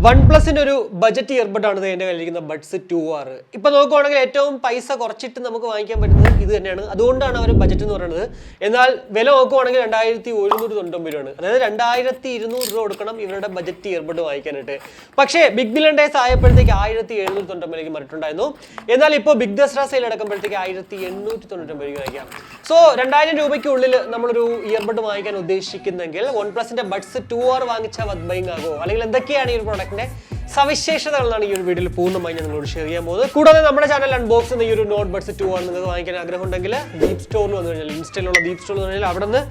OnePlus in a budget earbud on the end of Buds 2R. If you look at the price of Korchit and Namuka, either I don't know our budget in order. And I'll Velo and I the old million. Rather than I the road economy, even a budget earbud I can it. Pakshe, big billion days I put the eye at the end of the Martundino. And I'll put big dust sale at a compared to the eye at the end of the So, Randai Rubik number earbud I can do chicken and gill. OnePlus in a Buds 2R Vangicha buying a go. I'll the key and product. സവിശേഷതകളാണ് ഈ ഒരു വീഡിയോയിൽ പൂർണ്ണമായി ഞാൻ നിങ്ങളോട് share ചെയ്യാൻ പോകുന്നത്. കൂടാതെ നമ്മുടെ ചാനൽ അൺബോക്സ് എന്ന ഈ ഒരു നോട്ട് ബഡ്സ് 2 ആണ് നിങ്ങൾക്ക് വാങ്ങിക്കാൻ ആഗ്രഹമുണ്ടെങ്കിൽ ഡീപ് സ്റ്റോറിൽ വന്നു കഴിഞ്ഞാൽ ഇൻസ്റ്റയിലുള്ള ഡീപ് സ്റ്റോറിൽ വന്നു കഴിഞ്ഞാൽ അവിടെ നിന്ന്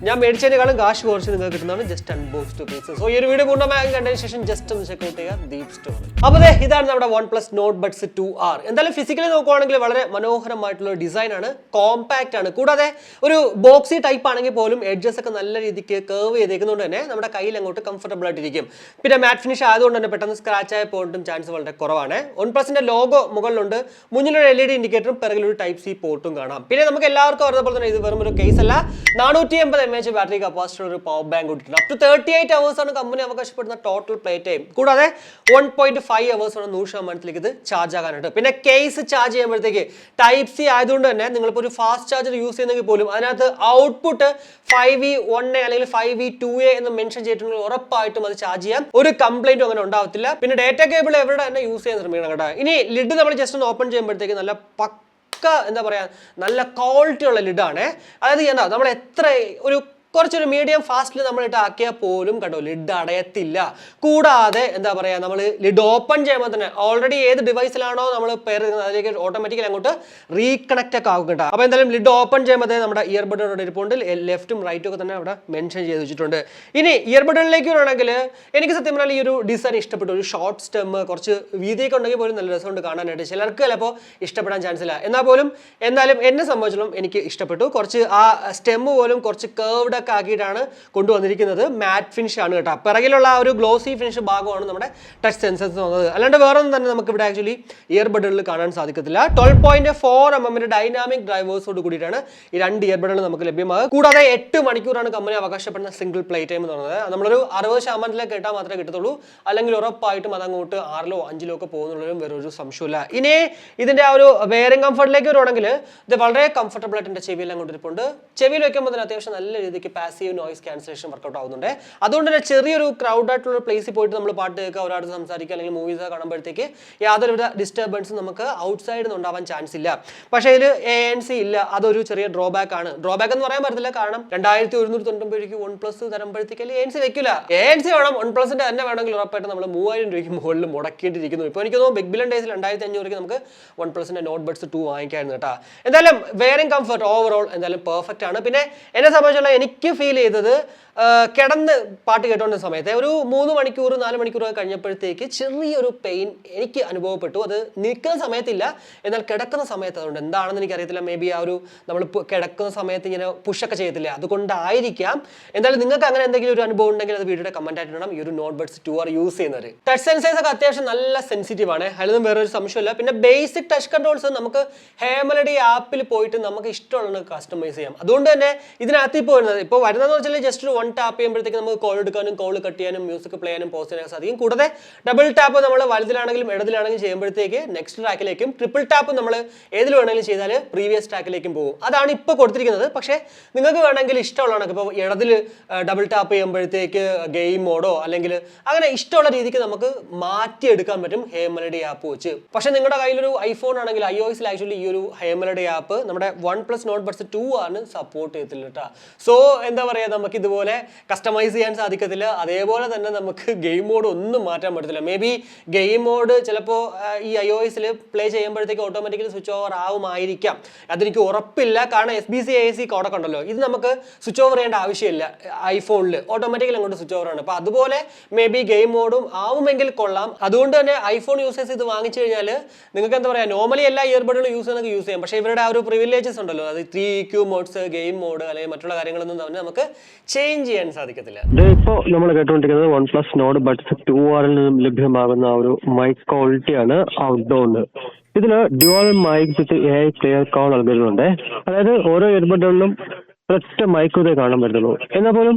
ഞാൻ മേടിച്ചതിനേക്കാളും കാശ് കുറച്ച് നിങ്ങൾക്ക് കിട്ടുന്നതാണ് ജസ്റ്റ് അൺബോക്സ്ഡ് പീസസ്. സോ ഈ ഒരു വീഡിയോ പൂർണ്ണമായും കണ്ടതിന് ശേഷം ജസ്റ്റ് ഒന്ന് ചെക്ക് ഔട്ട് ചെയ്യുക ഡീപ് സ്റ്റോർ. അപ്പോൾ ഇതാണ് നമ്മുടെ OnePlus നോട്ട് ബഡ്സ് 2R. എന്തായാലും ഫിസിക്കലി നോക്കുവാണെങ്കിൽ വളരെ മനോഹരമായിട്ടുള്ള ഡിസൈൻ ആണ്, കോമ്പാക്റ്റ് ആണ്. കൂടാതെ ഒരു ബോക്സി ടൈപ്പ് ആണെങ്കിൽ പോലും എഡ്ജസ് ഒക്കെ നല്ല രീതിക്ക് കർവ് ചെയ്തേക്കുന്നതുകൊണ്ട് തന്നെ നമ്മുടെ കയ്യിൽ അങ്ങോട്ട് കംഫർട്ടബിൾ ആയിട്ടിരിക്കും. പിന്നെ മാറ്റ് ഫിനിഷ് ആയതുകൊണ്ട് തന്നെ പെട്ടെന്ന് സ്ക്രാച്ച് ആയി പോയിട്ടും ചാൻസ് വളരെ കുറവാണ്. OnePlusന്റെ ലോഗോ മുകളിലുണ്ട്, മുന്നിലൊരു LED ഇൻഡിക്കേറ്ററും പിറകിലൊരു ടൈപ്പ് സി പോർട്ടും കാണാം. പിന്നെ നമുക്ക് എല്ലാവർക്കും അറിയുന്ന പോലെ തന്നെ ഇത് വെറും ഒരു കേസ് അല്ല, 480 mAh ബാറ്ററി കപ്പാസിറ്റി ഒരു പവർ ബാങ്ക് കൊടുത്തിട്ടുണ്ട്. അപ് ടു 38 hours ആണ് കമ്പനി അവകാശപ്പെടുന്ന ടോട്ടൽ പ്ലേ ടൈം. കൂടാതെ 1.5 hours ആണ് 100% ഇത് ചാർജ് ആകാനായിട്ട്. പിന്നെ കേസ് ചാർജ് ചെയ്യുമ്പോഴത്തേക്ക് ടൈപ്പ് സി ആയതുകൊണ്ട് തന്നെ നിങ്ങളിപ്പോൾ ഒരു ഫാസ്റ്റ് ചാർജർ യൂസ് ചെയ്യുന്നെങ്കിൽ പോലും അതിനകത്ത് ഔട്ട്പുട്ട് 5V1A അല്ലെങ്കിൽ 5V2A എന്ന് മെൻഷൻ ചെയ്തിട്ടുണ്ടെങ്കിൽ ഉറപ്പായിട്ടും അത് ചാർജ് ചെയ്യാം. ഒരു കംപ്ലൈന്റും അങ്ങനെ ഉണ്ടാവത്തില്ല. പിന്നെ ഡേറ്റ കേബിൾ എവിടെ തന്നെ യൂസ് ചെയ്യാൻ ശ്രമിക്കണം കേട്ടോ. ഇനി ലിഡ് നമ്മൾ ജസ്റ്റ് ഒന്ന് ഓപ്പൺ ചെയ്യുമ്പോഴത്തേക്ക് നല്ല എന്താ പറയാ, നല്ല ക്വാളിറ്റി ഉള്ള ലിഡാണ്. അതായത് എന്താ നമ്മൾ എത്ര ഒരു കുറച്ചൊരു മീഡിയം ഫാസ്റ്റിൽ നമ്മൾ ആക്കിയാൽ പോലും കണ്ടോ ലിഡ് അടയത്തില്ല. കൂടാതെ എന്താ പറയുക, നമ്മൾ ലിഡ് ഓപ്പൺ ചെയ്യുമ്പോൾ തന്നെ ഓൾറെഡി ഏത് ഡിവൈസിലാണോ നമ്മൾ പെയർ ചെയ്യുന്നത് അതിലേക്ക് ഓട്ടോമാറ്റിക്കലി അങ്ങോട്ട് റീകണക്റ്റ് ഒക്കെ ആകും കേട്ടോ. അപ്പോൾ എന്തായാലും ലിഡ് ഓപ്പൺ ചെയ്യുമ്പോൾ തന്നെ നമ്മുടെ ഇയർബഡിനോട് ഇരിപ്പുണ്ട്, ലെഫ്റ്റും റൈറ്റും ഒക്കെ തന്നെ അവിടെ മെൻഷൻ ചെയ്ത് വെച്ചിട്ടുണ്ട്. ഇനി ഇയർബഡിലേക്ക് വരണമെങ്കിൽ എനിക്ക് സത്യം പറഞ്ഞാൽ ഈ ഒരു ഡിസൈൻ ഇഷ്ടപ്പെട്ടു. ഒരു ഷോർട്ട് സ്റ്റെം കുറച്ച് വീതിയൊക്കെ ഉണ്ടെങ്കിൽ പോലും നല്ല രസമുണ്ട് കാണാനായിട്ട്. ചിലർക്ക് ചിലപ്പോൾ ഇഷ്ടപ്പെടാൻ ചാൻസ് ഇല്ല, എന്നാലും എന്നെ സംബന്ധിച്ചിടത്തോളം എനിക്ക് ഇഷ്ടപ്പെട്ടു. കുറച്ച് ആ സ്റ്റെം പോലും കുറച്ച് കേർവ്ഡ് ആക്കിയിട്ടാണ് കൊണ്ടുവന്നിരിക്കുന്നത്. മാറ്റ് ഫിനിഷ് ആണ് കേട്ടോ. പിറകിലുള്ള ആ ഒരു ഗ്ലോസി ഫിനിഷ് ഭാഗമാണ് നമ്മുടെ ടച്ച് സെൻസേഴ്സ് വന്നത്. അല്ലാണ്ട് വേറെ ഒന്നും തന്നെ നമുക്ക് ഇവിടെ ആക്ച്വലി ഇയർബഡുകളിൽ കാണാൻ സാധിക്കത്തില്ല. 12.4 mm ഡൈനാമിക് ഡ്രൈവേഴ്സോട് കൂടിയിട്ടാണ് ഈ രണ്ട് ഇയർബഡുകൾ നമുക്ക് ലഭ്യമാകുക. കൂടാതെ 8 മണിക്കൂറാണ് കമ്പനി അവകാശപ്പെടുന്ന സിംഗിൾ പ്ലേ ടൈം എന്ന് പറയുന്നത്. നമ്മളൊരു 60% കേട്ടാൽ മാത്രമേ കിട്ടത്തുള്ളൂ, അല്ലെങ്കിൽ ഉറപ്പായിട്ടും അതങ്ങോട്ട് 6ലോ 5ലോ ഒക്കെ പോകുന്നുള്ളതും വേറൊരു സംശയമില്ല. ഇനി ഇതിന്റെ ആ ഒരു വെയറിംഗ് കംഫർട്ടിലേക്ക് വരുവാണെങ്കിൽ ഇത് വളരെ കംഫർട്ടബിൾ ആയിട്ട് എൻ്റെ ചെവിയിൽ അങ്ങോട്ട് ഇരിപ്പുണ്ട്. ചെവിയിൽ വെക്കുമ്പോൾ തന്നെ അത്യാവശ്യം നല്ല രീതിക്ക് പാസീവ് നോയിസ് ക്യാൻസലേഷൻ വർക്കൗട്ട് ആവുന്നുണ്ട്. അതുകൊണ്ട് തന്നെ ചെറിയൊരു ക്രൗഡ് ആയിട്ടുള്ള പ്ലേസിൽ പോയിട്ട് നമ്മൾ പാട്ട് കേൾക്കുക, ഒരാൾ സംസാരിക്കുക അല്ലെങ്കിൽ മൂവീസ് കാണുമ്പോഴത്തേക്ക് യാതൊരുവിധ ഡിസ്റ്റർബൻസും നമുക്ക് ഔട്ട്സൈഡിൽ നിന്ന് ഉണ്ടാവാൻ ചാൻസ് ഇല്ല. പക്ഷേ ഇതിൽ ANC ഇല്ല, അതൊരു ചെറിയ ഡ്രോബാക്ക് ആണ്. ഡ്രോബാക്ക് എന്ന് പറയാൻ പറ്റില്ല, കാരണം 2190 OnePlus തരുമ്പോഴത്തേക്ക് ANC വെക്കില്ല. ANC വേണം, OnePlusന്റെ തന്നെ വേണമെങ്കിൽ ഉറപ്പായിട്ട് നമ്മൾ 3000 രൂപയ്ക്ക് മുകളിൽ മുടക്കേണ്ടിയിരിക്കുന്നു. ഇപ്പോൾ എനിക്ക് തോന്നുന്നു ബിഗ് ബില്യൺ ഡേയ്സിൽ 2500 നമുക്ക് OnePlusന്റെ നോട്ട് ബഡ്സ് 2 വാങ്ങിക്കായിരുന്നു കേട്ടോ. എന്തായാലും വെയറിംഗ് കംഫർട്ട് ഓവറോൾ എന്തായാലും പെർഫെക്റ്റ് ആണ്. പിന്നെ എന്നെ സംബന്ധിച്ചുള്ള എനിക്ക് ഫീൽ ചെയ്തത് കിടന്ന് പാട്ട് കേട്ടോണ്ട സമയത്ത് ഒരു 3 മണിക്കൂർ 4 മണിക്കൂർ കഴിഞ്ഞപ്പോഴത്തേക്ക് ചെറിയൊരു പെയിൻ എനിക്ക് അനുഭവപ്പെട്ടു. അത് നിൽക്കുന്ന സമയത്തില്ല, എന്നാൽ കിടക്കുന്ന സമയത്ത്. അതുകൊണ്ട് എന്താണെന്ന് എനിക്കറിയത്തില്ല. മേ ബി ആ ഒരു നമ്മൾ കിടക്കുന്ന സമയത്ത് ഇങ്ങനെ പുഷൊക്കെ ചെയ്യത്തില്ല, അതുകൊണ്ടായിരിക്കാം. എന്തായാലും നിങ്ങൾക്ക് അങ്ങനെ എന്തെങ്കിലും ഒരു അനുഭവം ഉണ്ടെങ്കിൽ അത് വീഡിയോയുടെ കമന്റ് ആയിട്ട് ഇടണം. ഈ ഒരു നോട്ട് ബഡ്സ് 2R യൂസ് ചെയ്യുന്നത് ടച്ച് സെൻസേഴ്സ് ഒക്കെ അത്യാവശ്യം നല്ല സെൻസിറ്റീവ് ആണ്, അതിലൊന്നും വേറൊരു സംശയമില്ല. പിന്നെ ബേസിക് ടച്ച് കൺട്രോൾസ് നമുക്ക് HeyMelody ആപ്പിൽ പോയിട്ട് നമുക്ക് ഇഷ്ടമുള്ളത് കസ്റ്റമൈസ് ചെയ്യാം. അതുകൊണ്ട് തന്നെ ഇതിനകത്ത് ഇപ്പോൾ വരുന്നതെന്ന് വെച്ചാൽ ജസ്റ്റ് ഒരു 1 ടാപ്പ് ചെയ്യുമ്പോഴത്തേക്ക് നമുക്ക് കോൾ എടുക്കാനും കോൾ കട്ട് ചെയ്യാനും മ്യൂസിക് പ്ലേ ചെയ്യാനും പോസ്റ്റ് ചെയ്യാൻ സാധിക്കും. കൂടാതെ ഡബിൾ ടാപ്പ് നമ്മൾ വലുതിലാണെങ്കിലും ഇടതിലാണെങ്കിലും ചെയ്യുമ്പോഴത്തേക്ക് നെക്സ്റ്റ് ട്രാക്കിലേക്കും, ട്രിപ്പിൾ ടാപ്പ് നമ്മൾ ഏതിൽ വേണമെങ്കിലും ചെയ്താൽ പ്രീവിയസ് ട്രാക്കിലേക്കും പോകും. അതാണ് ഇപ്പോൾ കൊടുത്തിരിക്കുന്നത്. പക്ഷേ നിങ്ങൾക്ക് വേണമെങ്കിൽ ഇഷ്ടമുള്ളതാണ്. ഇപ്പോൾ ഇടതിൽ ഡബിൾ ടാപ്പ് ചെയ്യുമ്പോഴത്തേക്ക് ഗെയിം മോഡോ അല്ലെങ്കിൽ അങ്ങനെ ഇഷ്ടമുള്ള രീതിക്ക് നമുക്ക് മാറ്റിയെടുക്കാൻ പറ്റും HeyMelody ആപ്പ് വെച്ച്. പക്ഷേ നിങ്ങളുടെ കയ്യിലൊരു ഐഫോൺ ആണെങ്കിൽ iOSൽ ആക്ച്വലി ഈ ഒരു HeyMelody ആപ്പ് നമ്മുടെ OnePlus Nord buds 2R support ചെയ്യത്തില്ല കേട്ടോ. സോ എന്താ പറയുക, നമുക്ക് ഇതുപോലെ കസ്റ്റമൈസ് ചെയ്യാൻ സാധിക്കത്തില്ല. അതേപോലെ തന്നെ നമുക്ക് ഗെയിം മോഡ് ഒന്നും മാറ്റാൻ പറ്റത്തില്ല. മേ ബി ഗെയിം മോഡ് ചിലപ്പോൾ ഈ iOSൽ പ്ലേ ചെയ്യുമ്പോഴത്തേക്ക് ഓട്ടോമാറ്റിക്കലി സ്വിച്ച് ഓവർ ആവുമായിരിക്കാം, അതെനിക്ക് ഉറപ്പില്ല. കാരണം SBC കോഡൊക്കെ ഉണ്ടല്ലോ, ഇത് നമുക്ക് സ്വിച്ച് ഓവർ ചെയ്യേണ്ട ആവശ്യമില്ല. ഐഫോണിൽ ഓട്ടോമാറ്റിക്കലി അങ്ങോട്ട് സ്വിച്ച് ഓവർ ആണ്. അപ്പോൾ അതുപോലെ മേ ബി ഗെയിം മോഡും ആവുമെങ്കിൽ കൊള്ളാം. അതുകൊണ്ട് തന്നെ ഐഫോൺ യൂസേഴ്സ് ഇത് വാങ്ങിച്ചു കഴിഞ്ഞാൽ നിങ്ങൾക്ക് എന്താ പറയുക, നോർമലി എല്ലാ ഇയർബഡുകളും യൂസ് ചെയ്യാം. പക്ഷേ ഇവരുടെ ആ ഒരു പ്രിവിലേജസ് ഉണ്ടല്ലോ, അത് 3EQ മോഡ്സ്, ഗെയിം മോഡ് അല്ലെങ്കിൽ മറ്റുള്ള കാര്യങ്ങളൊന്നും തന്നെ നമുക്ക് ചേഞ്ച് ചെയ്യാൻ സാധിക്കത്തില്ല. ഇപ്പോൾ നമ്മൾ കേട്ടുകൊണ്ടിരിക്കുന്നത് OnePlus നോട്ട് ബഡ്സ് 2Rൽ നിന്നും ലഭ്യമാകുന്ന ഒരു മൈക്ക് ക്വാളിറ്റിയാണ് ഔട്ട്ഡോറിൽ. ഇതിന് ഡ്യുവൽ മൈക്ക് വിത്ത് AI ക്ലിയർ കോൾ നൽകുന്നുണ്ട്. അതായത് ഓരോ ഇയർബഡുകളിലും ഒറ്റ മൈക്ക് കാണാൻ പറ്റുള്ളൂ. എന്നാൽ പോലും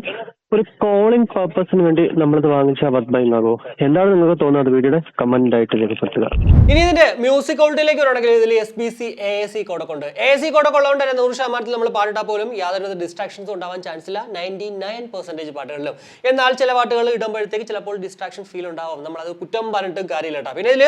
ഒരു കോളിംഗ് പർപ്പസിന് വേണ്ടി നമ്മളിത് വാങ്ങിച്ചാൽ വർത്ത് ബൈങ് ആകുമോ? എന്താണ് നിങ്ങൾക്ക് തോന്നുന്നത്? വീഡിയോയുടെ കമന്റ് ആയിട്ട് രേഖപ്പെടുത്തുക. ഇനി ഇതിന്റെ മ്യൂസിക് ക്വാളിറ്റിയിലേക്ക് വരണമെങ്കിൽ ഇതിൽ SBC AAC കോഡൊക്കെ ഉണ്ട്. AAC കോഡൊക്കെ ഉള്ളതുകൊണ്ട് തന്നെ 100% നമ്മൾ പാടിട്ടാൽ പോലും യാതൊരു ഡിസ്ട്രാക്ഷൻസും ഉണ്ടാവാൻ ചാൻസ് ഇല്ല 99% പാട്ടുകളിലും. എന്നാൽ ചില പാട്ടുകൾ ഇടുമ്പോഴത്തേക്ക് ചിലപ്പോൾ ഡിസ്ട്രാക്ഷൻ ഫീൽ ഉണ്ടാവും. നമ്മളത് കുറ്റം പറഞ്ഞിട്ട് കാര്യമില്ല കേട്ടോ. പിന്നെ ഇതിൽ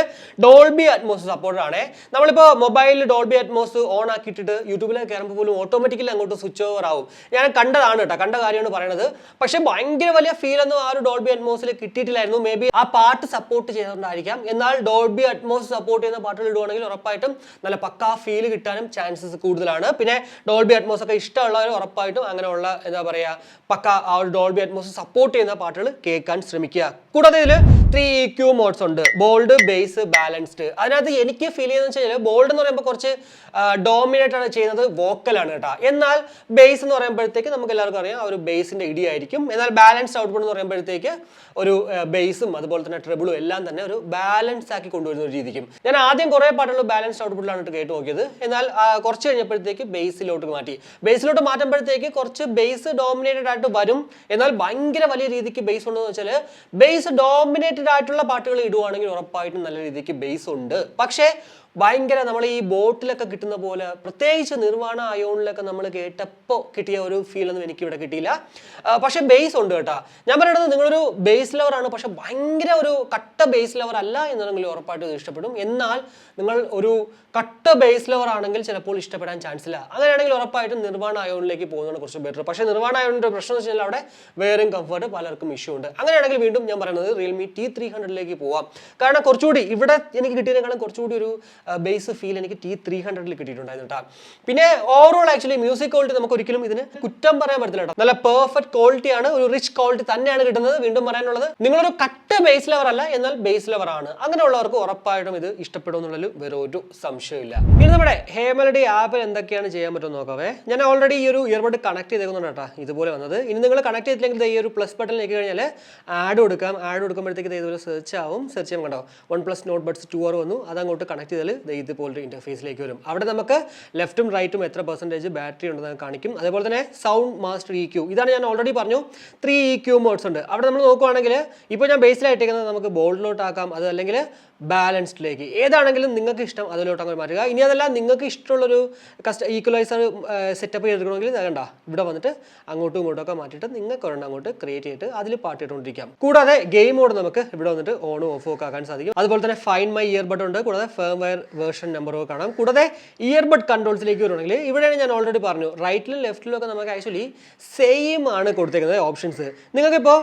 ഡോൾബി അറ്റ്മോസ് സപ്പോർട്ട് ആണ്. നമ്മളിപ്പോൾ മൊബൈലിൽ ഡോൾബി അറ്റ്മോസ് ഓൺ ആക്കിയിട്ടിട്ട് യൂട്യൂബിലേക്ക് കയറുമ്പോൾ പോലും ഓട്ടോമാറ്റിക്കലി അങ്ങോട്ട് സ്വിച്ച് ഓവർ ആവും. ഞാൻ കണ്ടതാണ് കേട്ടോ, കണ്ട കാര്യമാണ് പറയുന്നത്. പക്ഷേ ഭയങ്കര വലിയ ഫീൽ ഒന്നും ആ ഒരു ഡോൾബി അറ്റ്മോസിൽ കിട്ടിയിട്ടില്ലായിരുന്നു. മേ ബി ആ പാട്ട് സപ്പോർട്ട് ചെയ്തുകൊണ്ടായിരിക്കാം. എന്നാൽ ഡോൾബി അറ്റ്മോസ് സപ്പോർട്ട് ചെയ്യുന്ന പാട്ടുകൾ ഇടുവാണെങ്കിൽ ഉറപ്പായിട്ടും നല്ല പക്കാ ഫീൽ കിട്ടാനും ചാൻസസ് കൂടുതലാണ്. പിന്നെ ഡോൾബി അറ്റ്മോസ് ഒക്കെ ഇഷ്ടമുള്ളവർ ഉറപ്പായിട്ടും അങ്ങനെയുള്ള എന്താ പറയുക പക്ക ആ ഒരു ഡോൾബി അറ്റ്മോസ് സപ്പോർട്ട് ചെയ്യുന്ന പാട്ടുകൾ കേൾക്കാൻ ശ്രമിക്കുക. കൂടാതെ ഇതിൽ 3 EQ മോഡ്സ് ഉണ്ട്, ബോൾഡ്, ബേസ്, ബാലൻസ്ഡ്. അതിനകത്ത് എനിക്ക് ഫീൽ ചെയ്യുന്നത് വെച്ചാൽ ബോൾഡ് എന്ന് പറയുമ്പോൾ കുറച്ച് ഡോമിനേറ്റ് ആണ് ചെയ്യുന്നത് വോക്കലാണ് കേട്ടോ. എന്നാൽ ബേസ് എന്ന് പറയുമ്പോഴത്തേക്ക് നമുക്ക് എല്ലാവർക്കും അറിയാം ഒരു ബേസിന്റെ ഇടിയായിരിക്കും. എന്നാൽ ബാലൻസ്ഡ് ഔട്ട്പുട്ട് എന്ന് പറയുമ്പോഴത്തേക്ക് ഒരു ബേസും അതുപോലെ തന്നെ ട്രിബിളും എല്ലാം തന്നെ ഒരു ബാലൻസ് ആക്കി കൊണ്ടുവരുന്ന ഒരു രീതിക്കും. ഞാൻ ആദ്യം കുറേ പാട്ടുകൾ ബാലൻസ്ഡ് ഔട്ട്പുട്ടിലാണ് കേട്ട് നോക്കിയത്. എന്നാൽ കുറച്ച് കഴിഞ്ഞപ്പോഴത്തേക്ക് ബേസിലോട്ട് മാറ്റി. ബേസിലോട്ട് മാറ്റുമ്പോഴത്തേക്ക് കുറച്ച് ബേസ് ഡോമിനേറ്റഡ് ആയിട്ട് വരും. എന്നാൽ ഭയങ്കര വലിയ രീതിക്ക് ബേസ് ഉണ്ടെന്ന് വെച്ചാൽ ബേസ് ഡോമിനേറ്റഡ് ആയിട്ടുള്ള പാട്ടുകൾ ഇടുവാണെങ്കിൽ ഉറപ്പായിട്ടും നല്ല രീതിക്ക് ബേസ് ഉണ്ട്. പക്ഷേ ഭയങ്കര നമ്മൾ ഈ ബോട്ടിലൊക്കെ കിട്ടുന്ന പോലെ പ്രത്യേകിച്ച് നിർവാണ അയോണിലൊക്കെ നമ്മൾ കേട്ടപ്പോൾ കിട്ടിയ ഒരു ഫീലൊന്നും എനിക്ക് ഇവിടെ കിട്ടിയില്ല. പക്ഷേ ബേസ് ഉണ്ട് കേട്ടോ. ഞാൻ പറയുന്നത് നിങ്ങളൊരു ബേസ് ലവറാണ്, പക്ഷെ ഭയങ്കര ഒരു കട്ട ബേസ് ലവർ അല്ല എന്നുണ്ടെങ്കിൽ ഉറപ്പായിട്ടും ഇഷ്ടപ്പെടും. എന്നാൽ നിങ്ങൾ ഒരു കട്ട ബേസ് ലവർ ആണെങ്കിൽ ചിലപ്പോൾ ഇഷ്ടപ്പെടാൻ ചാൻസ് ഇല്ല. അങ്ങനെയാണെങ്കിൽ ഉറപ്പായിട്ടും നിർവാണ അയോണിലേക്ക് പോകുന്നതാണ് കുറച്ച് ബെറ്റർ. പക്ഷേ നിർവാണ അയോണിൻ്റെ പ്രശ്നം എന്ന് വെച്ചാൽ അവിടെ വേറെയും കംഫർട്ട് പലർക്കും ഇഷ്യൂ ഉണ്ട്. അങ്ങനെയാണെങ്കിൽ വീണ്ടും ഞാൻ പറയുന്നത് റിയൽമി T300ലേക്ക് പോവാം. കാരണം കുറച്ചുകൂടി ഇവിടെ എനിക്ക് കിട്ടിയതിനേക്കാളും കുറച്ചുകൂടി ഒരു ബേസ് ഫീൽ എനിക്ക് T300ൽ കിട്ടിയിട്ടുണ്ടായിരുന്നു കേട്ടോ. പിന്നെ ഓവറോൾ ആക്ച്വലി മ്യൂസിക് ക്വാളിറ്റി നമുക്ക് ഒരിക്കലും ഇതിന് കുറ്റം പറയാൻ പറ്റില്ല കേട്ടോ. നല്ല പെർഫെക്റ്റ് ക്വാളിറ്റിയാണ്, ഒരു റിച്ച് ക്വാളിറ്റി തന്നെയാണ് കിട്ടുന്നത്. വീണ്ടും പറയാനുള്ളത് നിങ്ങളൊരു കട്ട ബേസ് ലവർ അല്ല, എന്നാൽ ബേസ് ലവർ ആണ്. അങ്ങനെയുള്ളവർക്ക് ഉറപ്പായിട്ടും ഇത് ഇഷ്ടപ്പെടും എന്നുള്ളൊരു വേറെ ഒരു സംശയമില്ല. ഇനി നമ്മുടെ HeyMelody ആപ്പിൽ എന്തൊക്കെയാണ് ചെയ്യാൻ പറ്റുമെന്ന് നോക്കാവേ. ഞാൻ ഓൾറെഡി ഈ ഒരു ഇയർബഡ് കണക്ട് ചെയ്തേക്കുന്നുണ്ട് കേട്ടോ, ഇതുപോലെ വന്നത്. ഇനി നിങ്ങൾ കണക്ട് ചെയ്തില്ലെങ്കിൽ ഈ ഒരു പ്ലസ് ബട്ടൺ ഞെക്കി കഴിഞ്ഞാൽ ആഡ് കൊടുക്കാം. ആഡ് കൊടുക്കുമ്പോഴത്തേക്ക് ഇതുപോലെ സെർച്ച് ആവും. സെർച്ച് ചെയ്യുമ്പോൾ കണ്ടോ OnePlus Nord Buds 2R വന്നു. അതങ്ങോട്ട് കണക്ട് ചെയ്താൽ ഇതുപോലൊരു ഇന്റർഫേസിലേക്ക് വരും. അവിടെ നമുക്ക് ലെഫ്റ്റും റൈറ്റും എത്ര പെർസെൻറ്റേജ് ബാറ്ററി ഉണ്ടെന്ന് കാണിക്കും. അതേപോലെ തന്നെ സൗണ്ട് മാസ്റ്റർ EQ, ഇതാണ് ഞാൻ ഓൾറെഡി പറഞ്ഞു 3 EQ മോഡ്സ് ഉണ്ട്. അവിടെ നമ്മൾ നോക്കുവാണെങ്കിൽ ഇപ്പോൾ ഞാൻ ബേസിലായിട്ടേക്കുന്നത് നമുക്ക് ബോൾഡിലോട്ടാക്കാം, അത് അല്ലെങ്കിൽ ബാലൻസ്ഡിലേക്ക്, ഏതാണെങ്കിലും നിങ്ങൾക്ക് ഇഷ്ടം അതിലോട്ട് അങ്ങനെ മാറ്റുക. ഇനി അതല്ല നിങ്ങൾക്ക് ഇഷ്ടമുള്ളൊരു ഈക്വലൈസർ സെറ്റപ്പ് ചെയ്തെടുക്കണമെങ്കിൽ കണ്ട ഇവിടെ വന്നിട്ട് അങ്ങോട്ടും ഇങ്ങോട്ടും ഒക്കെ മാറ്റിയിട്ട് നിങ്ങൾക്ക് ഒരെണ്ണം അങ്ങോട്ട് ക്രിയേറ്റ് ചെയ്തിട്ട് അതിൽ പാട്ട് ഇട്ടുകൊണ്ടിരിക്കാം. കൂടാതെ ഗെയിം മോഡ് നമുക്ക് ഇവിടെ വന്നിട്ട് ഓണും ഓഫും ഒക്കെ ആക്കാൻ സാധിക്കും. അതുപോലെ തന്നെ ഫൈൻഡ് മൈ ഇയർബഡ് ഉണ്ട്. കൂടാതെ ഫേംവെയർ വേർഷൻ നമ്പറൊക്കെ കാണാം. കൂടാതെ ഇയർബഡ് കൺട്രോൾസിലേക്ക് വരുവാണെങ്കിൽ ഇവിടെയാണ് ഞാൻ ഓൾറെഡി പറഞ്ഞു റൈറ്റിലും ലെഫ്റ്റിലും ഒക്കെ നമുക്ക് ആക്ച്വലി സെയിം ആണ് കൊടുത്തേക്കുന്നത് ഓപ്ഷൻസ്. നിങ്ങൾക്കിപ്പോൾ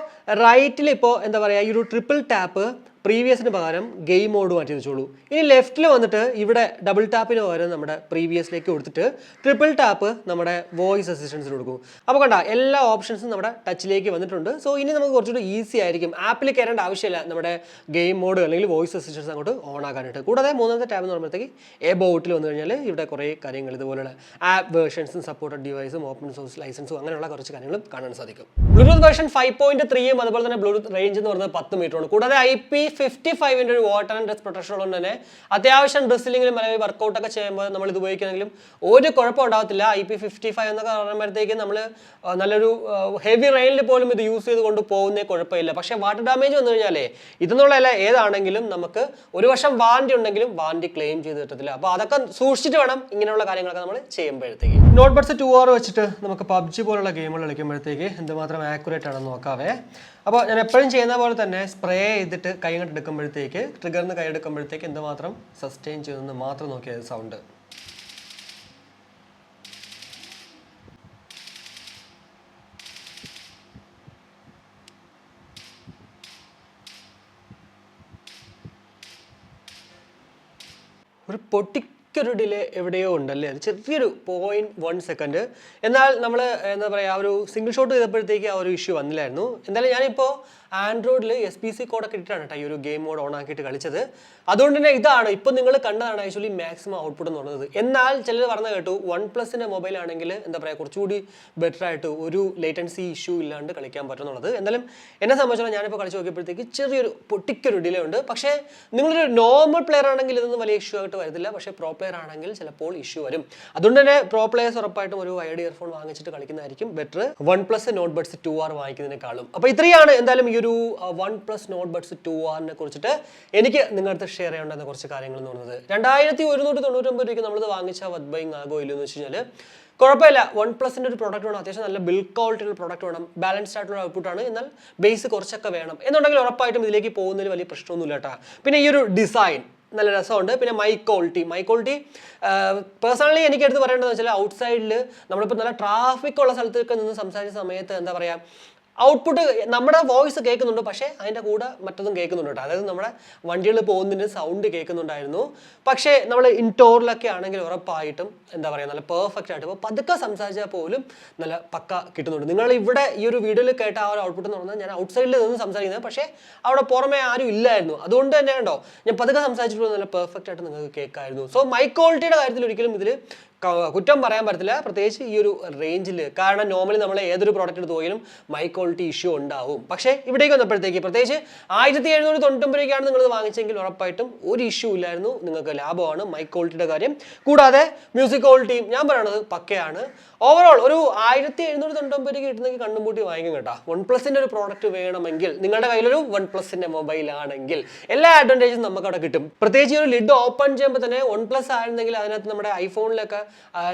റൈറ്റിൽ ഇപ്പോൾ എന്താ പറയുക ഈ ഒരു ട്രിപ്പിൾ ടാപ്പ് പ്രീവിയസിന് പകരം ഗെയിം മോഡ് മാറ്റി വെച്ചോളൂ. ഇനി ലെഫ്റ്റിൽ വന്നിട്ട് ഇവിടെ ഡബിൾ ടാപ്പിന് പകരം നമ്മുടെ പ്രീവിയസിലേക്ക് കൊടുത്തിട്ട് ട്രിപ്പിൾ ടാപ്പ് നമ്മുടെ വോയിസ് അസിസ്റ്റൻസിന് കൊടുക്കും. അപ്പോൾ കണ്ട എല്ലാ ഓപ്ഷൻസും നമ്മുടെ ടച്ചിലേക്ക് വന്നിട്ടുണ്ട്. സോ ഇനി നമുക്ക് കുറച്ചുകൂടി ഈസി ആയിരിക്കും. ആപ്പിൽ കയറേണ്ട ആവശ്യമില്ല നമ്മുടെ ഗെയിം മോഡ് അല്ലെങ്കിൽ വോയിസ് അസിസ്റ്റൻസ് അങ്ങോട്ട് ഓൺ ആക്കാനായിട്ട്. കൂടാതെ മൂന്നാമത്തെ ടാബ് എന്ന് പറയുമ്പോഴത്തേക്ക് എബൌട്ടിൽ വന്നു കഴിഞ്ഞാൽ ഇവിടെ കുറേ കാര്യങ്ങൾ ഇതുപോലുള്ള ആപ്പ് വേർഷൻസും സപ്പോർട്ടഡ് ഡിവൈസും ഓപ്പൺ സോഴ്സ് ലൈസൻസും അങ്ങനെയുള്ള കുറച്ച് കാര്യങ്ങളും കാണാൻ സാധിക്കും. ബ്ലൂടൂത്ത് വേർഷൻ 5.3 അതുപോലെ തന്നെ ബ്ലൂടൂത്ത് റേഞ്ച് എന്ന് പറയുന്നത് 10 മീറ്ററാണ്. കൂടാതെ IP55 ഒരു വാട്ടർ ആൻഡ് ഡസ്റ്റ് പ്രൊട്ടക്ഷൻ ഉള്ളത് തന്നെ അത്യാവശ്യം ഡ്രസ്സിലെങ്കിലും അല്ലെങ്കിൽ വർക്കൗട്ട് ഒക്കെ ചെയ്യുമ്പോൾ നമ്മൾ ഇത് ഉപയോഗിക്കണമെങ്കിലും ഒരു കുഴപ്പം ഉണ്ടാകത്തില്ല. IP55 എന്നൊക്കെ പറയുമ്പോഴത്തേക്ക് നമ്മൾ നല്ലൊരു ഹെവി റെയിനിൽ പോലും ഇത് യൂസ് ചെയ്ത് കൊണ്ട് പോകുന്നേ കുഴപ്പമില്ല. പക്ഷേ വാട്ടർ ഡാമേജ് വന്നു കഴിഞ്ഞാലേ ഇതെന്നുള്ളതല്ല ഏതാണെങ്കിലും നമുക്ക് ഒരു വർഷം വാറണ്ടി ഉണ്ടെങ്കിലും വാറണ്ടി ക്ലെയിം ചെയ്ത് കിട്ടത്തില്ല. അപ്പോൾ അതൊക്കെ സൂക്ഷിച്ചിട്ട് വേണം ഇങ്ങനെയുള്ള കാര്യങ്ങളൊക്കെ നമ്മൾ ചെയ്യുമ്പോഴത്തേക്ക്. നോട്ട് ബഡ്സ് 2R വെച്ചിട്ട് നമുക്ക് PUBG പോലുള്ള ഗെയിമുകൾ കളിക്കുമ്പോഴത്തേക്ക് എന്തുമാത്രം ആക്യുറേറ്റ് ആണെന്ന് നോക്കാവേ. അപ്പോൾ ഞാൻ എപ്പോഴും ചെയ്യുന്ന പോലെ തന്നെ സ്പ്രേ ചെയ്തിട്ട് കൈ കൊണ്ട് എടുക്കുമ്പോഴത്തേക്ക് ട്രിഗറിന് കൈ എടുക്കുമ്പോഴത്തേക്ക് എന്തുമാത്രം സസ്റ്റെയിൻ ചെയ്യുന്നത് മാത്രം നോക്കിയത് സൗണ്ട്. ഒരു പൊട്ടിക്കൊരു ഡിലേ എവിടെയോ ഉണ്ടല്ലേ, അത് ചെറിയൊരു 0.1 സെക്കൻഡ്. എന്നാൽ നമ്മൾ എന്താ പറയുക ഒരു സിംഗിൾ ഷോട്ട് ചെയ്തപ്പോഴത്തേക്ക് ആ ഒരു ഇഷ്യൂ വന്നില്ലായിരുന്നു. എന്തായാലും ഞാനിപ്പോൾ ആൻഡ്രോയിഡിൽ SPC കോഡൊക്കെ ഇട്ടിട്ടാണ് കേട്ടോ ഈ ഒരു ഗെയിം മോഡ് ഓൺ ആക്കിയിട്ട് കളിച്ചത്. അതുകൊണ്ട് തന്നെ ഇതാണ് ഇപ്പോൾ നിങ്ങൾ കണ്ടതാണ് ആക്ച്വലി മാക്സിമം ഔട്ട്പുട്ട് എന്ന് പറയുന്നത്. എന്നാൽ ചിലർ പറഞ്ഞു കേട്ടു OnePlusന്റെ മൊബൈൽ ആണെങ്കിൽ എന്താ പറയുക കുറച്ചുകൂടി ബെറ്റർ ആയിട്ട് ഒരു ലേറ്റൻസി ഇഷ്യൂ ഇല്ലാണ്ട് കളിക്കാൻ പറ്റുന്നുള്ളത്. എന്നാലും എന്നെ സംബന്ധിച്ചിടത്തോളം ഞാനിപ്പോൾ കളിച്ച് നോക്കിയപ്പോഴത്തേക്ക് ചെറിയൊരു പൊട്ടിക്കൊരു ഡിലേ ഉണ്ട്. പക്ഷേ നിങ്ങളൊരു നോർമൽ പ്ലെയർ ആണെങ്കിൽ ഇതൊന്നും വലിയ ഇഷ്യൂ ആയിട്ട് വരത്തില്ല. പക്ഷേ പ്രോ പ്ലെയർ ആണെങ്കിൽ ചിലപ്പോൾ ഇഷ്യൂ വരും. അതുകൊണ്ട് തന്നെ പ്രോ പ്ലെയേഴ്സ് ഉറപ്പായിട്ടും ഒരു വൈഡ് ഇയർഫോൺ വാങ്ങിച്ചിട്ട് കളിക്കുന്നതായിരിക്കും better OnePlus Nord buds 2R വാങ്ങിക്കുന്നതിനേക്കാളും. അപ്പോൾ ഇത്രയാണ് എന്തായാലും ഈ ഒരു OnePlus നോട്ട് ബഡ്സ് 2Rനെ കുറിച്ചിട്ട് എനിക്ക് നിങ്ങളുടെ ഷെയർ ചെയ്യേണ്ടുന്ന കുറച്ച് കാര്യങ്ങൾ എന്ന് പറയുന്നത്. 2199 രൂപയ്ക്ക് നമ്മളിത് വാങ്ങിച്ച വത് ബൈങ് ആകോ ഇല്ലെന്ന് വെച്ച് കഴിഞ്ഞാൽ കുഴപ്പമില്ല. OnePlusന്റെ ഒരു പ്രോഡക്റ്റ് വേണം, അത്യാവശ്യം നല്ല ബിൽഡ് ക്വാളിറ്റിയുള്ള പ്രോഡക്റ്റ് വേണം, ബാലൻസ്ഡ് ആയിട്ടുള്ള ഔട്ട്പുട്ടാണ്, എന്നാൽ ബേസ് കുറച്ചൊക്കെ വേണം എന്നുണ്ടെങ്കിൽ ഉറപ്പായിട്ടും ഇതിലേക്ക് പോകുന്നതിൽ വലിയ പ്രശ്നമൊന്നുമില്ല കേട്ടോ. പിന്നെ ഈ ഒരു ഡിസൈൻ നല്ല രസമുണ്ട്. പിന്നെ മൈക്ക് ക്വാളിറ്റി പേഴ്സണലി എനിക്ക് എടുത്ത് പറയേണ്ടതെന്ന് വെച്ചാൽ ഔട്ട്സൈഡിൽ നമ്മളിപ്പോൾ നല്ല ട്രാഫിക് ഉള്ള സ്ഥലത്തൊക്കെ നിന്ന് സംസാരിച്ച സമയത്ത് എന്താ പറയുക ഔട്ട്പുട്ട് നമ്മുടെ വോയിസ് കേൾക്കുന്നുണ്ട്, പക്ഷേ അതിൻ്റെ കൂടെ മറ്റതും കേൾക്കുന്നുണ്ട് കേട്ടോ. അതായത് നമ്മുടെ വണ്ടികൾ പോകുന്നതിന് സൗണ്ട് കേൾക്കുന്നുണ്ടായിരുന്നു. പക്ഷേ നമ്മൾ ഇൻഡോറിലൊക്കെ ആണെങ്കിൽ ഉറപ്പായിട്ടും എന്താ പറയുക നല്ല പെർഫെക്റ്റ് ആയിട്ട് ഇപ്പോൾ പതുക്കെ സംസാരിച്ചാൽ പോലും നല്ല പക്ക കിട്ടുന്നുണ്ട്. നിങ്ങൾ ഇവിടെ ഈ ഒരു വീഡിയോയിൽ കേട്ട ആ ഒരു ഔട്ട്പുട്ട് എന്ന് പറഞ്ഞാൽ ഞാൻ ഔട്ട്സൈഡിൽ നിന്ന് സംസാരിക്കുന്നത്, പക്ഷേ അവിടെ പുറമെ ആരും ഇല്ലായിരുന്നു. അതുകൊണ്ട് തന്നെ ഉണ്ടോ ഞാൻ പതുക്കെ സംസാരിച്ചിട്ട് നല്ല പെർഫെക്റ്റ് ആയിട്ട് നിങ്ങൾക്ക് കേൾക്കായിരുന്നു. സോ മൈക്ക് ക്വാളിറ്റിയുടെ കാര്യത്തിൽ ഒരിക്കലും ഇതിൽ കുറ്റം പറയാൻ പറ്റത്തില്ല, പ്രത്യേകിച്ച് ഈ ഒരു റേഞ്ചിൽ. കാരണം നോർമലി നമ്മൾ ഏതൊരു പ്രോഡക്റ്റ് എടുത്ത് പോയാലും മൈക്ക് ക്വാളിറ്റി ഇഷ്യൂ ഉണ്ടാവും. പക്ഷേ ഇവിടേക്ക് വന്നപ്പോഴത്തേക്ക് പ്രത്യേകിച്ച് 1799 രൂപയ്ക്കാണ് നിങ്ങൾ വാങ്ങിച്ചെങ്കിൽ ഉറപ്പായിട്ടും ഒരു ഇഷ്യൂ ഇല്ലായിരുന്നു. നിങ്ങൾക്ക് ലാഭമാണ് മൈക്ക് ക്വാളിറ്റിയുടെ കാര്യം. കൂടാതെ മ്യൂസിക് ക്വാളിറ്റിയും ഞാൻ പറയണത് പക്കയാണ്. ഓവറോൾ ഒരു 1799 രൂപയ്ക്ക് കിട്ടുന്നെങ്കിൽ കണ്ണും പൂട്ടി വാങ്ങിക്കും കേട്ടോ. OnePlusന്റെ ഒരു പ്രോഡക്റ്റ് വേണമെങ്കിൽ നിങ്ങളുടെ കയ്യിലൊരു OnePlusന്റെ മൊബൈൽ ആണെങ്കിൽ എല്ലാ അഡ്വാൻറ്റേജും നമുക്ക് അവിടെ കിട്ടും. പ്രത്യേകിച്ച് ഒരു ലിഡ് ഓപ്പൺ ചെയ്യുമ്പോൾ തന്നെ OnePlus ആയിരുന്നെങ്കിൽ അതിനകത്ത് നമ്മുടെ ഐഫോണിലൊക്കെ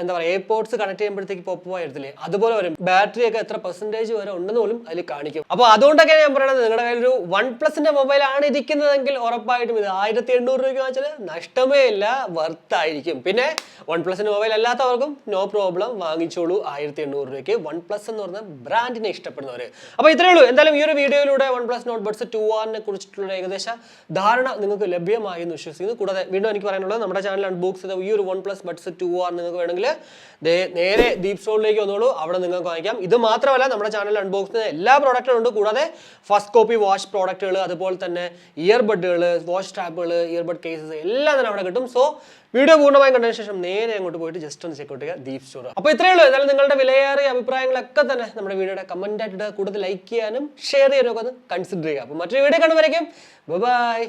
എന്താ പറയുക എയർപോർട്സ് കണക്ട് ചെയ്യുമ്പോഴത്തേക്ക് പോപ്പ് ആയിരുന്നില്ലേ, അതുപോലെ വരും. ബാറ്ററി ഒക്കെ എത്ര പെർസെൻറ്റേജ് വരെ ഉണ്ടെന്ന് പോലും അതിൽ കാണിക്കും. അപ്പോൾ അതുകൊണ്ടൊക്കെ ഞാൻ പറയുന്നത് നിങ്ങളുടെ കയ്യിലൊരു OnePlusന്റെ മൊബൈൽ ആണ് ഇരിക്കുന്നതെങ്കിൽ ഉറപ്പായിട്ടും ഇത് 1800 രൂപയ്ക്ക് വാങ്ങിച്ചാൽ നഷ്ടമേ ഇല്ല, വർത്തായിരിക്കും. പിന്നെ OnePlusന്റെ മൊബൈൽ അല്ലാത്തവർക്കും നോ പ്രോബ്ലം വാങ്ങിച്ചോളൂ 1800 രൂപയ്ക്ക്. OnePlus എന്ന് പറഞ്ഞ ബ്രാൻഡിനെ ഇഷ്ടപ്പെടുന്നവർ. അപ്പോൾ ഇത്രയേ ഉള്ളൂ. എന്തായാലും ഈ ഒരു വീഡിയോയിലൂടെ OnePlus നോട്ട് ബഡ്സ് 2Rനെ കുറിച്ചിട്ടുള്ള ഏകദേശ ധാരണ നിങ്ങൾക്ക് ലഭ്യമായി എന്ന് വിശ്വസിക്കുന്നു. കൂടാതെ വീണ്ടും എനിക്ക് പറയാനുള്ളത് നമ്മുടെ ചാനൽ അൺബോക്സ് ചെയ്ത ഈ ഒരു OnePlus ബഡ്സ് 2R നിങ്ങൾക്ക് വേണമെങ്കിൽ നേരെ DeepZStoreലേക്ക് വന്നോളൂ, അവിടെ നിങ്ങൾക്ക് വാങ്ങിക്കാം. ഇത് മാത്രമല്ല നമ്മുടെ ചാനൽ അൺബോക്സ് ചെയ്യുന്ന എല്ലാ പ്രോഡക്റ്റുകളും ഉണ്ട്. കൂടാതെ ഫസ്റ്റ് കോപ്പി വാച്ച് പ്രോഡക്റ്റുകൾ, അതുപോലെ തന്നെ ഇയർബഡുകൾ, വാച്ച് സ്ട്രാപ്പുകൾ, ഇയർബഡ് കേസസ് എല്ലാം തന്നെ അവിടെ കിട്ടും. സോ വീഡിയോ പൂർണ്ണമായും കണ്ടതിന് ശേഷം നേരെ അങ്ങോട്ട് പോയിട്ട് ജസ്റ്റ് ഒന്ന് ചെക്ക് ഔട്ട് ചെയ്യുക DeepZStore. അപ്പോൾ ഇത്രയേ ഉള്ളൂ. എന്നാലും നിങ്ങളുടെ വിലയേറിയ അഭിപ്രായങ്ങളൊക്കെ തന്നെ നമ്മുടെ വീഡിയോയുടെ കമന്റ് ആയിട്ട് കൂടുതൽ ലൈക്ക് ചെയ്യാനും ഷെയർ ചെയ്യാനും ഒക്കെ ഒന്ന് കൺസിഡർ ചെയ്യുക. അപ്പോൾ മറ്റൊരു വീഡിയോ കാണുമ്പോഴേക്കും ബൈ.